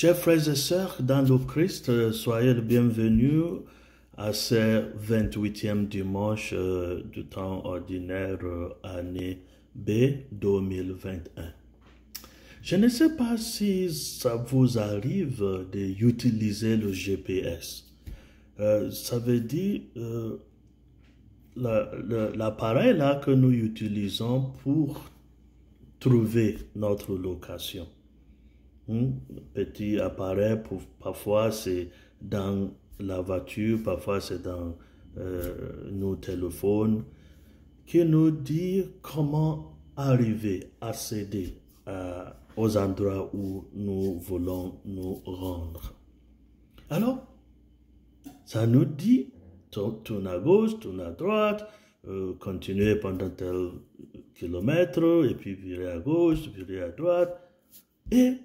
Chers frères et sœurs dans le Christ, soyez le bienvenus à ce 28e dimanche du temps ordinaire année B 2021. Je ne sais pas si ça vous arrive d'utiliser le GPS. Ça veut dire l'appareil là que nous utilisons pour trouver notre location. Petit appareil, parfois c'est dans la voiture, parfois c'est dans nos téléphones, qui nous dit comment arriver à accéder aux endroits où nous voulons nous rendre. Alors, ça nous dit, tourne à gauche, tourne à droite, continuez pendant tel kilomètre, et puis virez à gauche, virez à droite. Et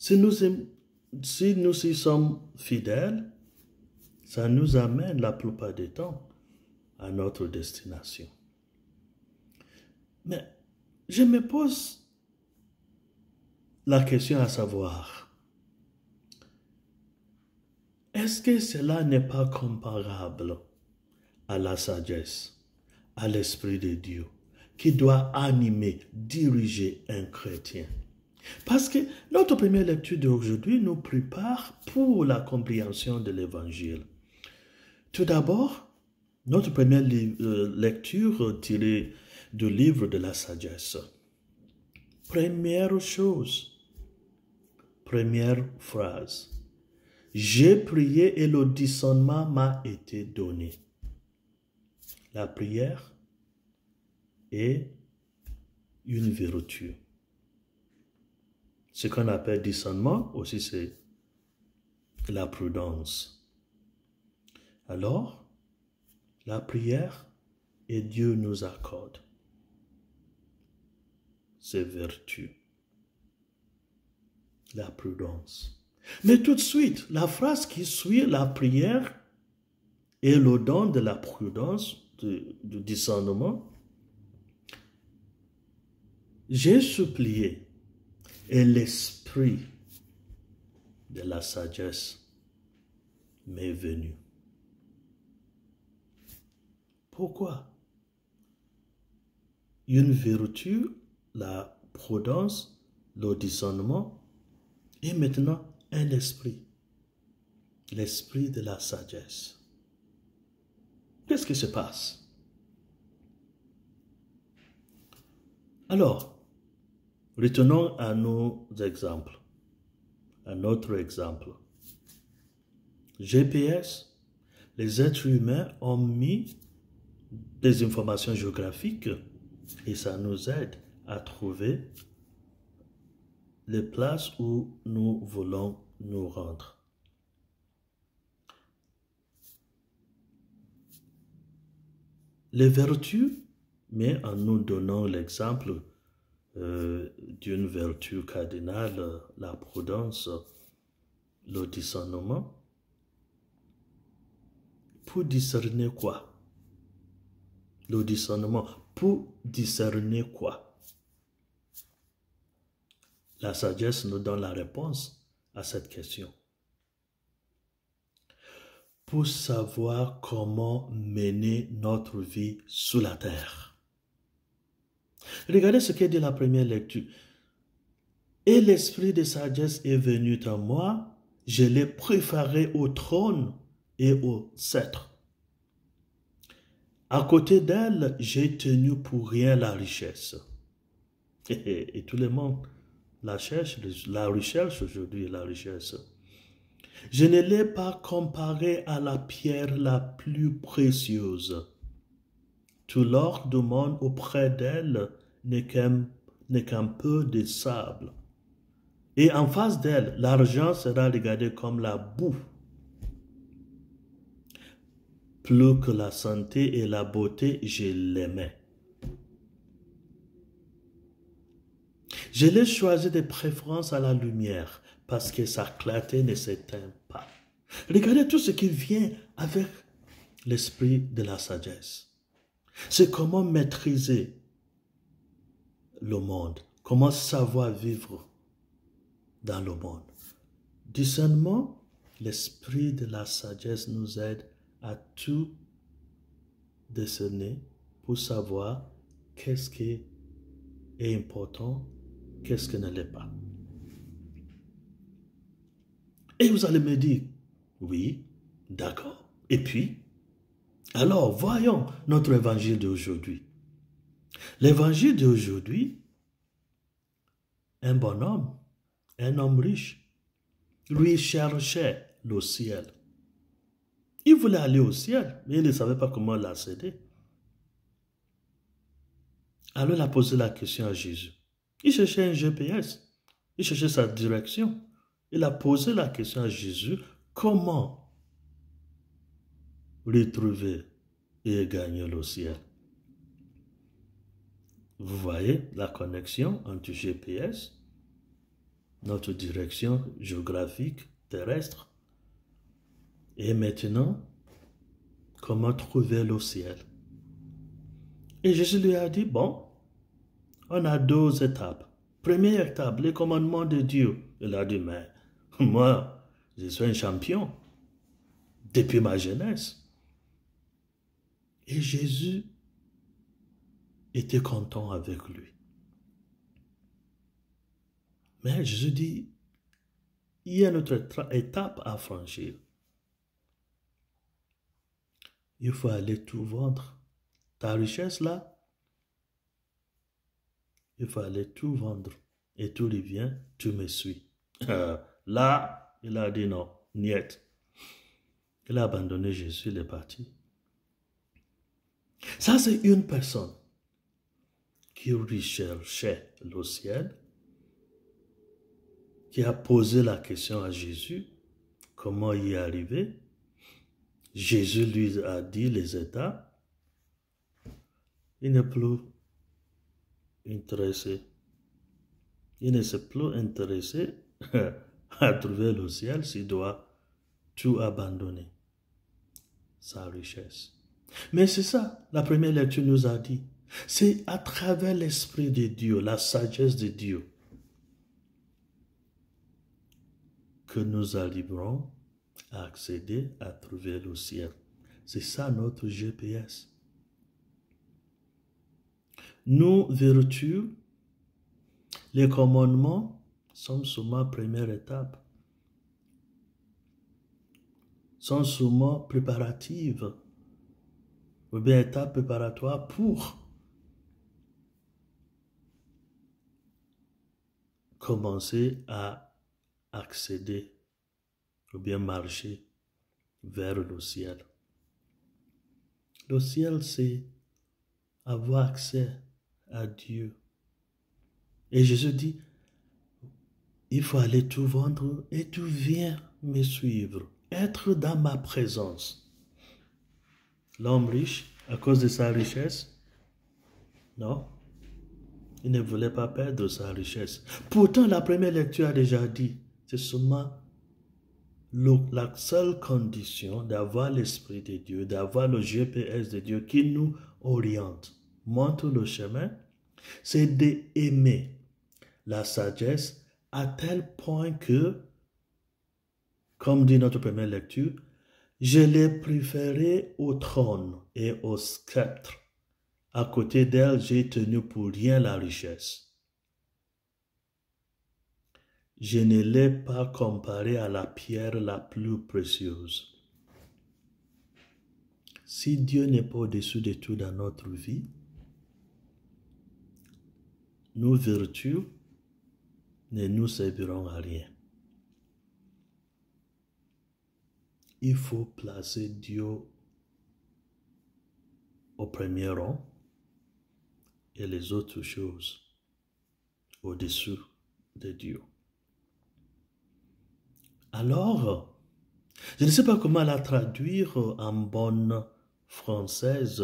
si nous y sommes fidèles, ça nous amène la plupart du temps à notre destination. Mais je me pose la question à savoir, est-ce que cela n'est pas comparable à la sagesse, à l'Esprit de Dieu, qui doit animer, diriger un chrétien? Parce que notre première lecture d'aujourd'hui nous prépare pour la compréhension de l'Évangile. Tout d'abord, notre première lecture tirée du livre de la sagesse. Première chose, première phrase. J'ai prié et le discernement m'a été donné. La prière est une vertu. Ce qu'on appelle discernement aussi, c'est la prudence. Alors, la prière, et Dieu nous accorde ces vertus. La prudence. Mais tout de suite, la phrase qui suit la prière et le don de la prudence, du discernement, j'ai supplié et l'esprit de la sagesse m'est venu. Pourquoi? Une vertu, la prudence, le discernement, et maintenant un esprit, l'esprit de la sagesse. Qu'est-ce qui se passe? Alors, retenons à nos exemples, à notre exemple. GPS, les êtres humains ont mis des informations géographiques et ça nous aide à trouver les places où nous voulons nous rendre. Les vertus, mais en nous donnant l'exemple d'une vertu cardinale, la prudence, le discernement, pour discerner quoi? Le discernement, pour discerner quoi? La sagesse nous donne la réponse à cette question. Pour savoir comment mener notre vie sur la terre. Regardez ce qu'est dit la première lecture. Et l'esprit de sagesse est venu en moi, je l'ai préféré au trône et au sceptre. À côté d'elle, j'ai tenu pour rien la richesse. Et tout le monde la recherche aujourd'hui, la richesse. Je ne l'ai pas comparée à la pierre la plus précieuse. Tout l'or du monde auprès d'elle n'est qu'un peu de sable. Et en face d'elle, l'argent sera regardé comme la boue. Plus que la santé et la beauté, je l'aimais. Je l'ai choisi de préférence à la lumière parce que sa clarté ne s'éteint pas. Regardez tout ce qui vient avec l'esprit de la sagesse. C'est comment maîtriser le monde, comment savoir vivre dans le monde. Discernement, l'esprit de la sagesse nous aide à tout discerner pour savoir qu'est-ce qui est important, qu'est-ce qui ne l'est pas. Et vous allez me dire, oui, d'accord. Et puis, alors voyons notre évangile d'aujourd'hui. L'évangile d'aujourd'hui, un bonhomme, un homme riche, lui cherchait le ciel. Il voulait aller au ciel, mais il ne savait pas comment l'accéder. Alors il a posé la question à Jésus. Il cherchait un GPS, il cherchait sa direction. Il a posé la question à Jésus, comment retrouver et gagner le ciel? Vous voyez la connexion entre GPS, notre direction géographique terrestre, et maintenant, comment trouver le ciel? Et Jésus lui a dit, bon, on a 2 étapes. Première étape, les commandements de Dieu. Il a dit, mais moi, je suis un champion depuis ma jeunesse. Et Jésus était content avec lui. Mais Jésus dit, il y a une autre étape à franchir. Il faut aller tout vendre. Ta richesse là, il faut aller tout vendre. Et tout revient, tu me suis. Là, il a dit non, niet. Il a abandonné Jésus, il est parti. Ça, c'est une personne qui recherchait le ciel, qui a posé la question à Jésus, comment y arriver. Jésus lui a dit les étapes. Il n'est plus intéressé. Il ne s'est plus intéressé à trouver le ciel s'il doit tout abandonner, sa richesse. Mais c'est ça, la première lecture nous a dit. C'est à travers l'Esprit de Dieu, la sagesse de Dieu, que nous arriverons à accéder à trouver le ciel. C'est ça notre GPS. Nos vertus, les commandements sont souvent première étape, sont souvent préparatives, ou bien étape préparatoire pour commencer à accéder ou bien marcher vers le ciel. Le ciel, c'est avoir accès à Dieu. Et Jésus dit, il faut aller tout vendre et tu viens me suivre, être dans ma présence. L'homme riche, à cause de sa richesse, non, il ne voulait pas perdre sa richesse. Pourtant, la première lecture a déjà dit, c'est seulement la seule condition d'avoir l'Esprit de Dieu, d'avoir le GPS de Dieu qui nous oriente, montre le chemin, c'est d'aimer la sagesse à tel point que, comme dit notre première lecture, je l'ai préférée au trône et au sceptre. À côté d'elle, j'ai tenu pour rien la richesse. Je ne l'ai pas comparée à la pierre la plus précieuse. Si Dieu n'est pas au-dessus de tout dans notre vie, nos vertus ne nous serviront à rien. Il faut placer Dieu au premier rang et les autres choses au-dessus de Dieu. Alors, je ne sais pas comment la traduire en bonne française,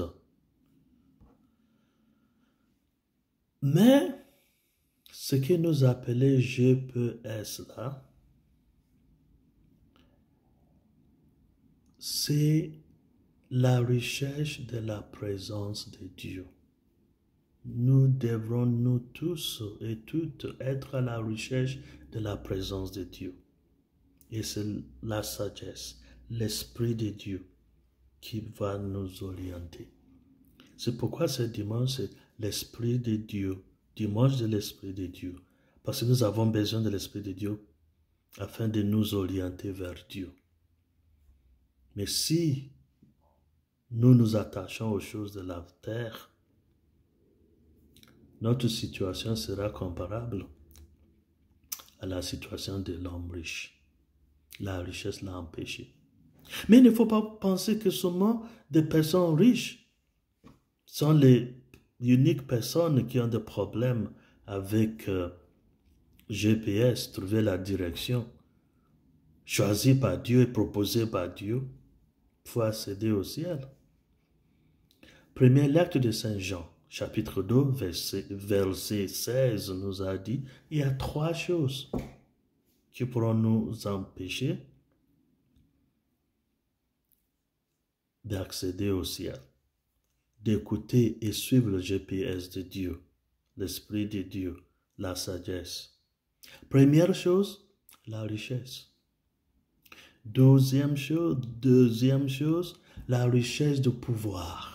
mais ce que nous appelons GPS là, c'est la recherche de la présence de Dieu. Nous devrons, nous tous et toutes, être à la recherche de la présence de Dieu. Et c'est la sagesse, l'Esprit de Dieu qui va nous orienter. C'est pourquoi ce dimanche, c'est l'Esprit de Dieu, dimanche de l'Esprit de Dieu. Parce que nous avons besoin de l'Esprit de Dieu afin de nous orienter vers Dieu. Mais si nous nous attachons aux choses de la terre, notre situation sera comparable à la situation de l'homme riche. La richesse l'a empêché. Mais il ne faut pas penser que seulement des personnes riches sont les uniques personnes qui ont des problèmes avec GPS, trouver la direction, choisie par Dieu et proposée par Dieu pour accéder au ciel. Premier lettre de Saint Jean, chapitre 2, verset 16 nous a dit, il y a 3 choses qui pourront nous empêcher d'accéder au ciel, d'écouter et suivre le GPS de Dieu, l'Esprit de Dieu, la sagesse. Première chose, la richesse. Deuxième chose, la richesse de pouvoir.